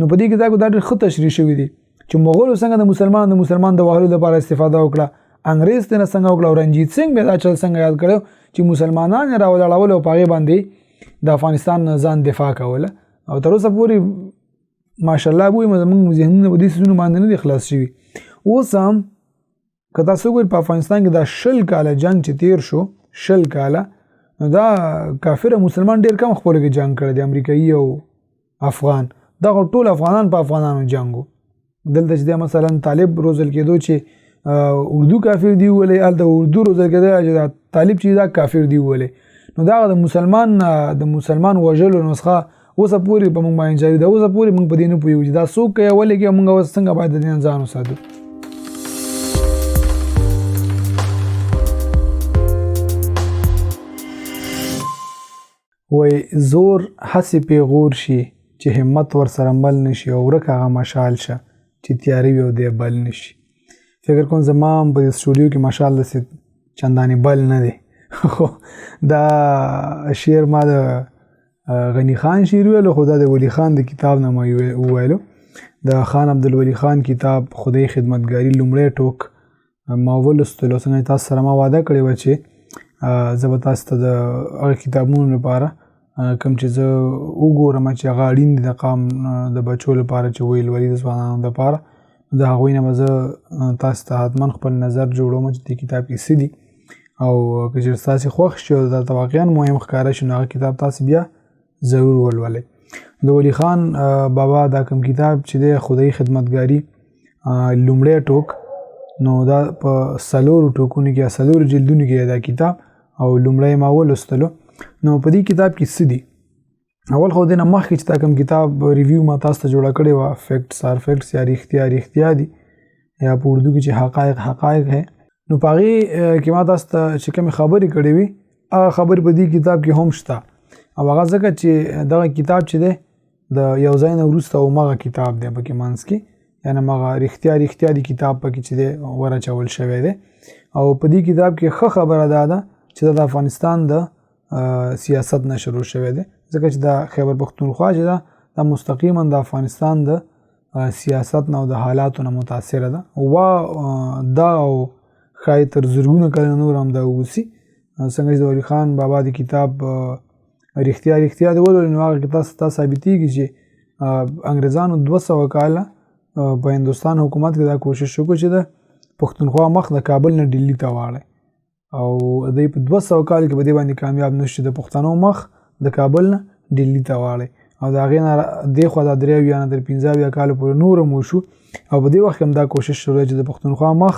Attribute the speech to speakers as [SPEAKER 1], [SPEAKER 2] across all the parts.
[SPEAKER 1] نو په دې کتاب کې دا ډېر ښه تشریح شوی دی چې مغولو څنګه د مسلمان د وهلو لپاره استفاده وکړه، انګریز ترې څنګه وکړه، او رنجیت سنگ به دا چل څنګه یاد کړو چې مسلمانان یې راولاړول او په هغې باندې د افغانستان نه ځان دفاع کوله. او تر اوسه پورې ماشاءالله وایي زموږ ذهنونه په دې څیزونو باندې نه دي خلاص شوي. اوس هم که تاسو وګورئ په افغانستان کې دا 20 کاله جنګ چې تیر شو 20 کاله، نو دا کافر مسلمان ډېر کم خپلو کې جنګ کړی دی، امریکایي او افغان، دغه ټول افغانان په افغانانو جنګو. دلته چې مثلا طالب روزل کېدو چې اردو کافر دی ویلې، هلته اردو روزل کېدو چې طالب چې دا کافر دی ویلې. نو دا د مسلمان وژلو نسخه اوسه پورې په موږ باندې جاري ده. اوسه پورې موږ په دې نه پوهېږو چې دا څوک کوي، ولې کوي، موږ اوس څنګه باید د دې نه ځان وساتو. وای زور هسې پیغور شي چې همت ورسره مل نشي، او ورک هغه مشال شه چې تیارې وي او دی بل نشي. فکر کوم زما په سټوډیو کې مشال داسې چندانې بل نه دی. خو دا شعر ما د غنی خان شعر ویلو، خو دا د ولی خان د کتاب نه ما وویلو. د خان عبدالولی خان کتاب خدای خدمتګاري لومړی ټوک ما ولوستلو. څنګه تاسو سره ما وعده کړې وه چې زه به تاسو ته د هغه کتابونو لپاره کوم چې زه وګورم چې هغه اړین دي د قام د بچو لپاره چې ویل ولي د ځوانانو لپاره، د هغوی نه به زه تاسو ته حتما خپل نظر جوړوم چې دې کتاب کې څه دي، او که چېرې ستاسې خوښ شي او درته واقعا مهم ښکاره شي نو هغه کتاب تاسو بیا ضرور ولولئ. د ولی خان بابا دا کوم کتاب چې دی خدای خدمتګاري لومړی ټوک، نو دا په 4 ټوکونو کې 4 جلدونو کې دا کتاب، او لومړی ما ولوستلو. نو په دې کتاب کې څه دي؟ اول خو دې نه مخکې چې دا کوم کتاب ریویو ما تاسو ته جوړه کړې وه، فیکټس آر فیکټس یا رښتیا دي، یا په اردو کې چې حقایق ہے، نو په هغې کې ما تاسو ته چې کومې خبرې کړې وي هغه خبرې په دې کتاب کې هم شته. او هغه ځکه چې دغه کتاب چې دی د یو ځای نه وروسته همغه کتاب دی پکې منځ کې، یعنې همغه رښتیا دي کتاب پکې چې دی ورچول شوی دی. او په دې کتاب کې ښه خبره دا ده چې د افغانستان د سیاست نه شروع شوی دی، ځکه چې د خیبر پښتونخوا چې ده دا مستقیما د افغانستان د سیاست نه او د حالاتو نه متاثره ده. دا او ښایي تر زرګونه کلونه نور هم دا اوسي. څنګه چې د ولی خان بابا د کتاب رښتیا دی ولولئ، نو هغه کې تاسو ته ثابتېږي چې انګریزانو 200 کاله په هندوستان حکومت کې دا کوشش وکړو چې د پښتونخوا مخ د کابل نه ډیلي ته واړی، او دوی په 200 کال کې په دې باندې کامیاب نه شو د پښتنو مخ د کابل نه ډیلي ته واړی. او د هغې نه دېخوا دا 3 یا 15 کاله پورې نور هم وشو، او په دې وخت کې هم دا کوشش شروع چې د پښتونخوا مخ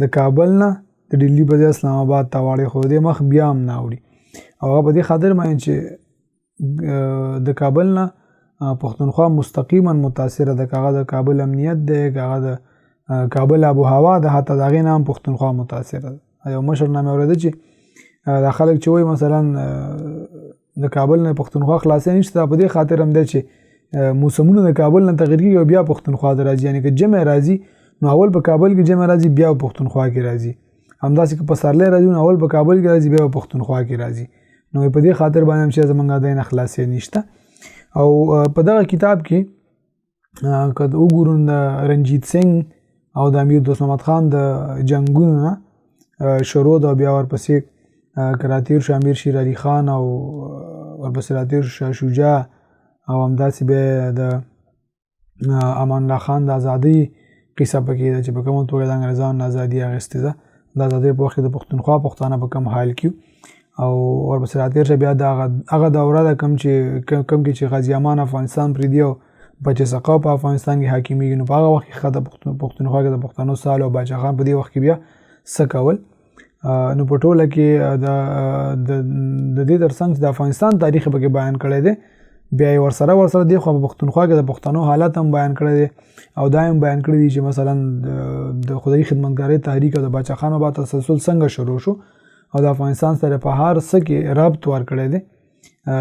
[SPEAKER 1] د کابل نه د ډیلي په ځای اسلام آباد ته واړی، خو د مخ بیا هم نه اوړي. او هغه په دې خاطر باندې چې د کابل نه پښتونخوا مستقیما متاثره ده، که هغه د کابل امنیت دی، که هغه د کابل آب و هوا ده، حتی د هغې نه هم پښتونخوا متاثره ده. یو مشر نه مې اورېده چې دا خلک چې وایي مثلا د کابل نه پښتونخوا خلاصې نشته، په دې خاطر هم دی چې موسمونه د کابل نه تغیر کېږي او بیا پښتونخوا ته راځي، یعنې که جمع راځي نو اول په کابل کې جمع راځي بیا په پښتونخوا کې راځي، همداسې که پسرلی راځي نو اول په کابل کې راځي بیا په پښتونخوا کې راځي. نو په دې خاطر باندې هم چې زمونږ دی نه خلاصې نشته. او په دغه کتاب کې که وګورو د رنجیت سنگ او د امیر دوست محمد خان د جنګونو نه شروع ده، بیا ورپسې که راتېر شو امیر شیر علي خان، او ورپسې راتېر شو شاه شجاع، او همداسې بیا د امان الله خان د ازادۍ قصه پکې ده چې په کومه توګه د انګریزانو ازادي اخیستې ده، د ازادۍ په وخت کې د پښتونخوا پښتانه په کوم حال کې، او ورپسې راتېر شه بیا د هغه دوره ده کوم کې چې غازي امان افغانستان پرېږدي او بچه سقا په افغانستان کې حاکمیږي. نو په هغه وخت کې ښه د پښتونخوا کې د پښتنو سال او باچا خان په دې وخت کې بیا څه کول. نو په ټوله کې د دې ترڅنګ چې د افغانستان تاریخ پکې بیان کړی دی، بیا یې ورسره دی خو په پښتونخوا کې د پښتنو حالات هم بیان کړی دی، او دا هم بیان کړی دی چې مثلا د خدای خدمتګارۍ تحریک او د باچا خان بابا تسلسل څنګه شروع شو، او د افغانستان سره په هر څه کې ربط ورکړی دی،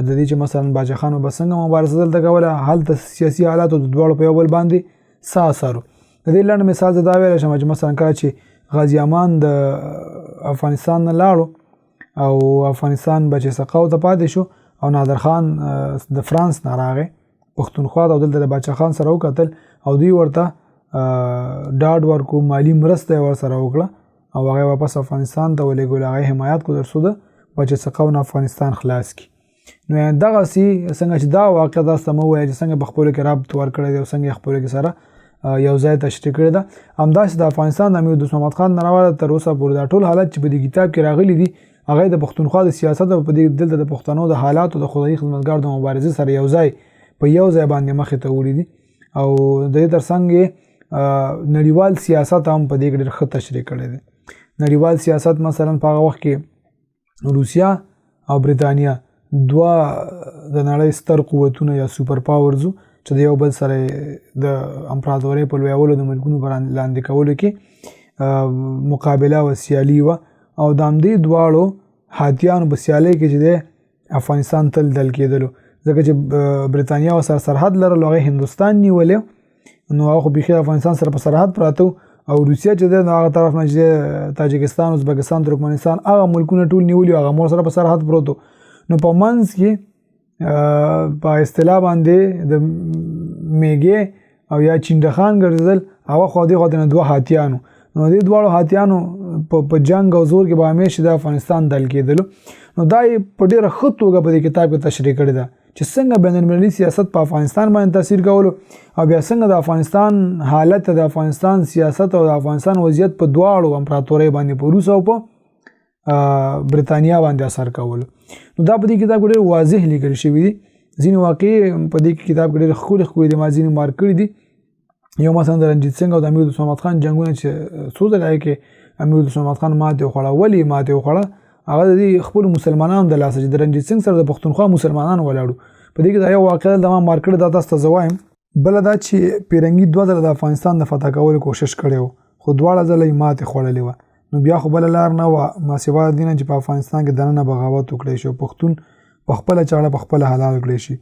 [SPEAKER 1] د دې چې مثلا باچا خان بابا څنګه مبارزه دلته کوله، هلته سیاسي حالاتو د دواړو په یو بل باندې څه اثر و. د دې لنډ مثال زه دا ویلی شم چې مثلا کله چې غازي امان د افغانستان نه لاړو او افغانستان بچه سقاو ته پاتې شو، او نادر خان د فرانس نه راغی پښتونخوا ته دلته د باچا خان سره وکتل او دوی ورته ډاډ ورکو، مالی مرسته ورسره وکړه او هغه واپس افغانستان ته ولېږل. هغه حمایت کو تر څو د بچ څقاو افغانستان خلاص کی. نو دغسې څنګه چې دا واقعه تاسو ته مو وویل چې څنګه په خپلو کې ربط ورکړی دی او څنګه یې خپلو کې سره یو ځای تشریح کړې ده، همداسې د افغانستان د امیر دوست محمد خان نه راواله تر اوسه پورې دا ټول حالت چې په دې کتاب کې راغلي دي هغه د پښتونخوا د سیاست او په دې دلته د پښتنو د حالاتو د خدایي خدمتګار د مبارزې سره یو ځای په یو ځای باندې مخې ته وړي دي او د دې ترڅنګ یې نړیوال سیاست هم په دې کې ډېر ښه تشریح کړی دی. نړیوال سیاست مثلا په هغه وخت کې روسیا او برېټانیا دوه د نړۍ ستر قوتونه یا سوپر پاورز چې د یو بل سره د امپراتورۍ په لویولو د ملکونو پر لاندې کولو کې مقابله و سیالي وه او د همدې دواړو هاتیانو په سیالۍ کې چې د افغانستان تل دل کېدلو، ځکه چې برېټانیا ورسره سرحد لرلو، هغه هندوستان نیولی نو هغه خو بیخي افغانستان سره په سرحد پراته او روسیا چې دی هغه طرف نه چې تاجکستان، ازبکستان، ترکمنستان هغه ملکونه ټول نیولي هغه مور سره په سرحد پروت نو په منځ کې په اصطلاح باندې د میږې او یا چینډخان ګرځېدل هغه خوا دې خوا ته نه دوه هاتیانو نو دې دواړو هاتیانو په جنګ او زور کې به همیشه د افغانستان دل کېدلو. نو دا یې په ډېره ښه توګه په دې کتاب کې تشریح کړې ده چې څنګه بین المللي سیاست په افغانستان باندې تاثیر کولو او بیا څنګه د افغانستان حالت، د افغانستان سیاست او د افغانستان وضعیت په دواړو امپراتورۍ باندې په روس او په برېټانیا باندې اثر کولو. نو دا په دې کتاب کې ډېر واضح لیکل شوي دي. ځینې واقعي په دې کتاب کې ډېر ښکلي دي، ما ځینې مارک کړي دي. یو مثلا د رنجیت سنګ او د امیر دوست محمد خان جنګونه چې څو ځله کې امیر دوست محمد خان ماتې وخوړه. ولې ماتې وخوړه؟ هغه د دې خپلو مسلمانانو د لاسه چې د رنجیت سنګ سره د پښتونخوا مسلمانان ولاړو. په دې کې دا یو واقعه دلته ما مارک کړې ده، تاسو ته زه وایم. بله دا چې پیرنګي 2 ځله د افغانستان د فتح کولو کوشش کړی و خو 2 ځله یې ماتې خوړلې وه. نو بیا خو بله لار نه وه ما سوا د دې نه چې په افغانستان کې دننه بغاوت وکړی شي او پښتون په خپله چاړه په خپله حلال کړی شي.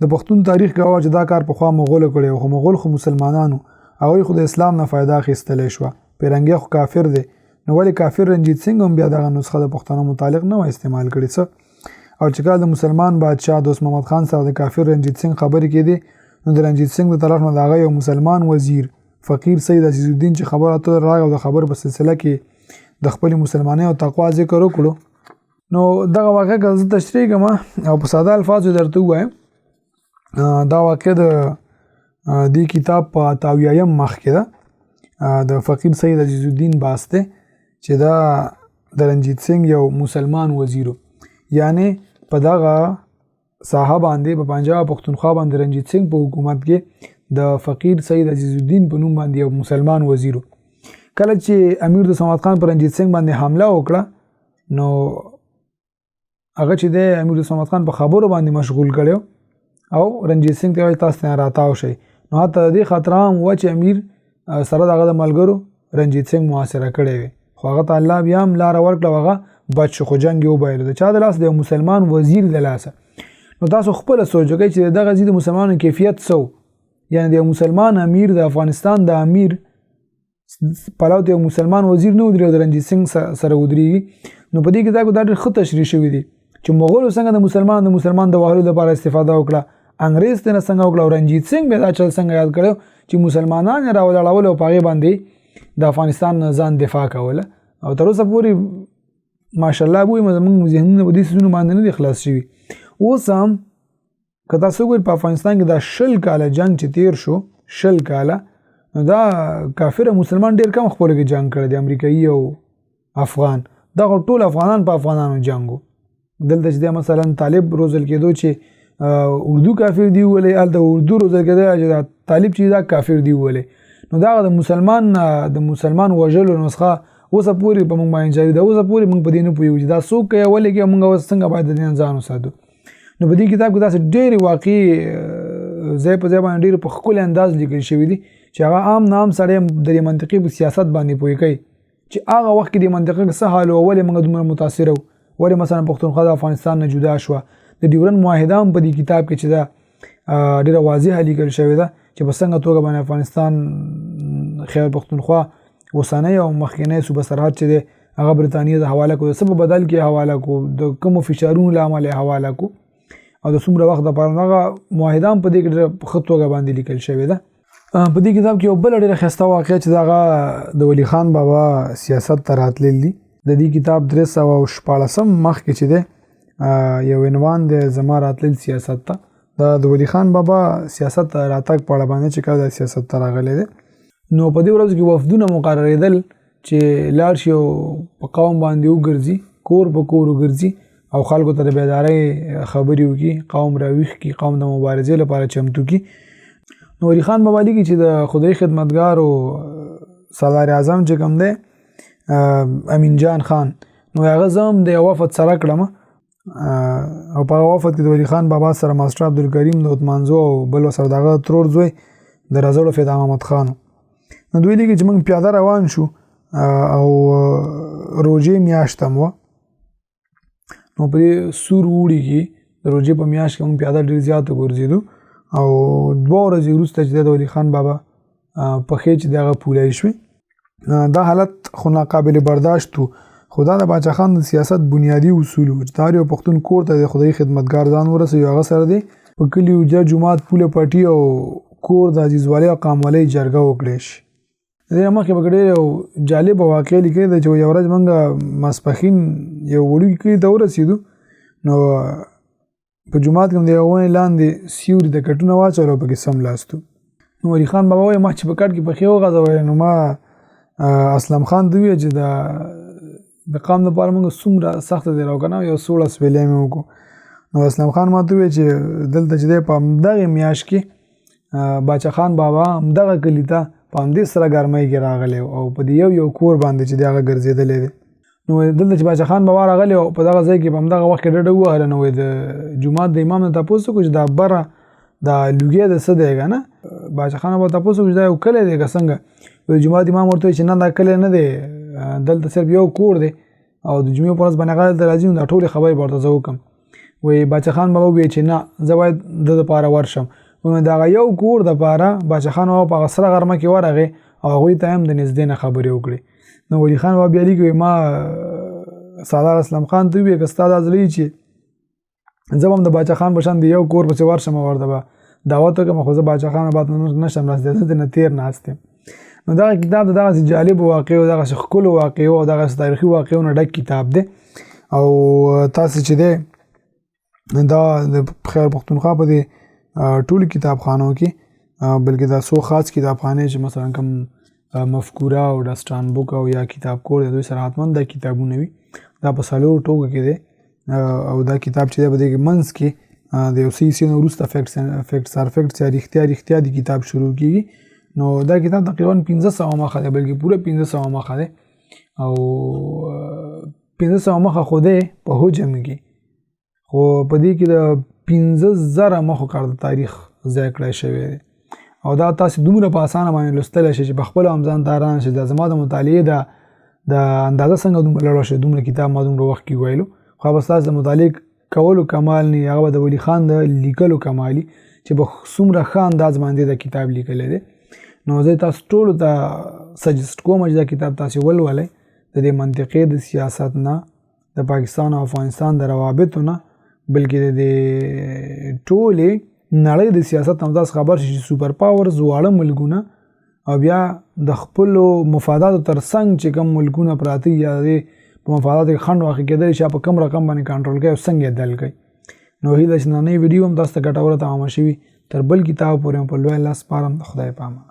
[SPEAKER 1] د پښتون تاریخ ګواه چې دا کار پخوا مغولو کړی و خو مغول خو مسلمانانو هغوی خو د اسلام نه فایده اخیستلی شوه. پیرنګی خو کافر دی نو ولې کافر رنجیت سنګ هم بیا دغه نسخه د پښتنو متعلق نه و استعمال کړې څه. او چې کله د مسلمان بادشاه دوست محمد خان سره د کافر رنجیت سنګ خبرې کېدې نو د رنجیت سنګ د طرف نه د هغه یو مسلمان وزیر فقیر سید عزیز الدین چې خبر اتر راغی او د خبر په سلسله کې د خپل مسلمانۍ او تقوا ذکر وکړو. نو دغه واقعه که زه تشریح کوم او په ساده الفاظو درته ووایم، دا واقعه د دې کتاب په 88م مخ کې ده د فقیر سید عزیز الدین باسته چې دا د رنجیت سنګ یو مسلمان وزیرو، یعنی په دغه ساحه باندې په پنجاب پښتونخوا باندې رنجیت سنګ په حکومت کې د فقیر سید عزیز الدین په نوم باندې یو مسلمان وزیرو. کله چې امیر دوست محمد خان پر رنجیت سنګ باندې حمله وکړه نو هغه چې د امیر دوست محمد خان په خبرو باندې مشغول کړو او رنجیت سنګ ته تاسو نه راتاو شي. نو حتی د دې خطر هم و چې امیر سره دغه د ملګرو رنجیت سنګ محاصره کړی وي خو هغه ته الله بیا هم لاره ورکړه، هغه بچ شو خو جنګ یې وبایلو د چا د لاس؟ د مسلمان وزیر د لاسه. نو تاسو خپله سوچ وکړئ چې دغه ځای د مسلمانانو کیفیت څه و، یعنی د مسلمان امیر د افغانستان د امیر پلاو ته یو مسلمان وزیر نه ودرېږي او د رنجیت سنګ سره ودرېږي. نو په دې کتاب کې دا ډېر ښه تشریح شوي دي چې مغولو څنګه د مسلمان د وهلو لپاره استفاده وکړه، انګریز ترې څنګه وکړه او رنجیت سنګ بیا دا چل څنګه یاد کړو چې مسلمانان یې راولاړول او په هغې باندې د افغانستان نه ځان دفاع کوله. او تر اوسه پورې ماشاءالله وایي زموږ ذهنونه په دې څیزونو باندې نه دي خلاص شوي. اوس هم که تاسو وګورئ په افغانستان کې دا 20 کاله جنګ چې تیر شو 20 کاله نو دا کافر مسلمان ډېر کم خپلو کې جنګ کړی دی، امریکایي او افغان، دغه ټول افغانان په افغانانو جنګ و. دلته چې مثلا طالب روزل کېدو چې اردو کافر دی ویلې، هلته اردو روزل کېدو چې طالب چې دا کافر دی ویلې. نو دغه د مسلمان وژلو نسخه اوسه پورې په موږ باندې جاري ده. اوسه پورې موږ په دې نه پوهېږو چې دا څوک کوي ولې کوي، موږ اوس څنګه باید د دې نه ځان وساتو. نو په دې کتاب کې داسې ډېرې واقعي ځای په ځای باندې ډېر په ښکلی انداز لیکل شوي دي چې هغه عام نام سړی د دې منطقې په سیاست باندې پوه کوي چې هغه وخت کې د منطقې څه حال و، ولې موږ دومره متاثره وو، ولې مثلا پښتونخوا د افغانستان نه جدا شوه. د ډیورنډ معاهده هم په دې کتاب کې چې دا ډېره واضحه لیکل شوې ده چې په څنګه توګه باندې افغانستان خیبر پښتونخوا اوسنی او مخکینی صوبه سرحد چې دی هغه برطانیې د حواله کو، د څه په بدل کې حواله کو، د کومو فشارونو له امله حواله کو او د څومره وخت لپاره هغه معاهده هم په دې کې ډېره ښه توګه باندې لیکل شوې ده. په دې کتاب کې یو بله ډېره ښایسته واقعه چې د هغه د ولی خان بابا سیاست ته راتلل دي. د دې کتاب 314 مخ کې چې دی یو عنوان دی زما راتلل سیاست ته. د ولی خان بابا سیاست ته راتګ په اړه باندې چې کله د سیاست ته راغلی دی نو په دې ورځو کې وفدونه مقررېدل چې لاړ شي او په قوم باندې وګرځي، کور په کور وګرځي او خلکو ته د بیدارۍ خبرې وکړي، قوم راویښ کړي، قوم د مبارزې لپاره چمتو کړي. نو ولی خان بابا لیکي چې د خدای خدمتګار او سالار اعظم چې کوم دی امین جان خان نو هغه زم د وفد سره کړم او په وفد کې د ولی خان بابا سره ماسټر عبدالکریم د عثمانزو او بل سره دغه ترور زوی د رازړو فدا محمد خان. نو دوی لیکي چې موږ پیاده روان شو او روژې میاشت هم وه. نو په دې سور اوړي کې د روژې په میاشت کې موږ پیاده ډېر زیات وګرځېدو او 2 ورځې وروسته چې د ولی خان بابا پښې چې د هغه پولای شوې. دا حالت خو ناقابل برداشت و خو دا د باچا خان د سیاست بنیادي اصول و چې د هر یو پښتون کور ته د خدای خدمتګار ځان ورسوي هغه سره دی په کلي حجره جومات پوله پټي او کور د عزیزوالۍ او قاموالۍ جرګه وکړی شي. د دې مخکې به ډېر یو جالبه واقعه لیکلې ده چې یو ورځ موږ ماسپښین یو وړوکي کلي ته ورسېدو نو په جومات کې هم د یوې ونې لاندې سیوري د کټونه واچول او پکې سملاستو. نو ولی خان بابا وایي ما چې په کټ کې پښې وغځولې نو ما اسلم خان ته وویل چې د قام دپاره موږ څومره سخته دی راو که نه یو 16 سپېلی مې وکړو. نو اسلم خان ما ته وویل چې دلته چې دی په همدغې میاشت کې باچا خان بابا همدغه کلي ته په همدې سره ګرمۍ کې راغلی او په دې یو کور باندې چې دی هغه ګرځېدلی دی. نو دلته چې باچا خان بابا راغلی او په دغه ځای کې په همدغه وخت کې ډډه ووهله نو د جومات د امام نه تپوس وکړو چې دا بره دا لوګی د څه دی که نه. باچا خان بابا تپوس وکړو چې دا یو کلی دی که څنګه. د جومات امام ورته وایي چې نه دا کلی نه دی دلته صرف یو کور دی او د جمعې په ورځ باندې هغه دلته راځي نو دا ټولې خبرې به ورته زه وکړم. وایي باچا خان بابا وویل چې نه زه باید د دپاره ورشم. د هغه یو کور دپاره باچا خان بابا په هغه سره غرمه کې ورغی او هغوی ته هم د نږدې نه خبرې وکړې. نو ولی خان بابا بیا لیکي ما سالار اسلم خان ته وویل که ستا دا زړه چې زه به هم د باچا خان په شان د یو کور پسې ورشم او ورته به دعوت وکړم خو زه باچا خان بابا ته نشم رسېدلی زه نه تېر ناست یم. نو دغه کتاب د دغسې جالبو واقعو دغسې ښکلو واقعو او دغسې تاریخي واقعو نه ډک کتاب دی او تاسې چې دی دا د خیر پښتونخوا په دې ټولو کتابخانو کې بلکې دا څو خاص کتابخانې چې مثلا کوم مفکوره او ډسټان بک او یا کتاب کور د دوی سره حتما دا کتابونه وي. دا په 4 ټوکو کې دی او دا کتاب چې دی په دې کې منځ کې د یو څه نه وروسته فیکټس آر فیکټس یا رښتیا د کتاب شروع کېږي. نو دا کتاب تقریبا 1500 مخه دی بلکې پوره 1500 مخه دی او 1500 مخه خو دی په حجم کې خو په دې کې د 15000 مخو کار د تاریخ ځای کړی شوی دی او دا تاسو دومره په اسانه باندې لوستلی شئ چې په خپله هم ځان ته حیران شئ. دا زما د مطالعې د اندازه څنګه دومره لوړه شوې دومره کتاب ما دومره وخت کې ویلو خو به ستاسو د مطالعې کولو کمال نه هغه به د ولی خان د لیکلو کمالي چې په څومره ښه انداز باندې دا کتاب لیکلی دی. نو زه تاسو ټولو ته سجست کوم چې دا کتاب تاسو ولولئ د دې منطقې د سیاست نه د پاکستان او افغانستان د روابطو نه بلکې د ټولې نړۍ د سیاست هم تاسو خبر شئ چې سوپر پاورز واړه ملکونه او بیا د خپلو مفاداتو تر څنګ چې کوم ملکونه پراته یا د په مفاداتو کې خنډ واقع کېدلی شي په کوم رقم باندې کنټرول کوي او څنګه یې دل کوي. نو هیله چې نننۍ ویډیو هم تاسو ته ګټوره تمامه شوي تر بل کتاب پورې په لوی لاس سپارم د خدای په امان.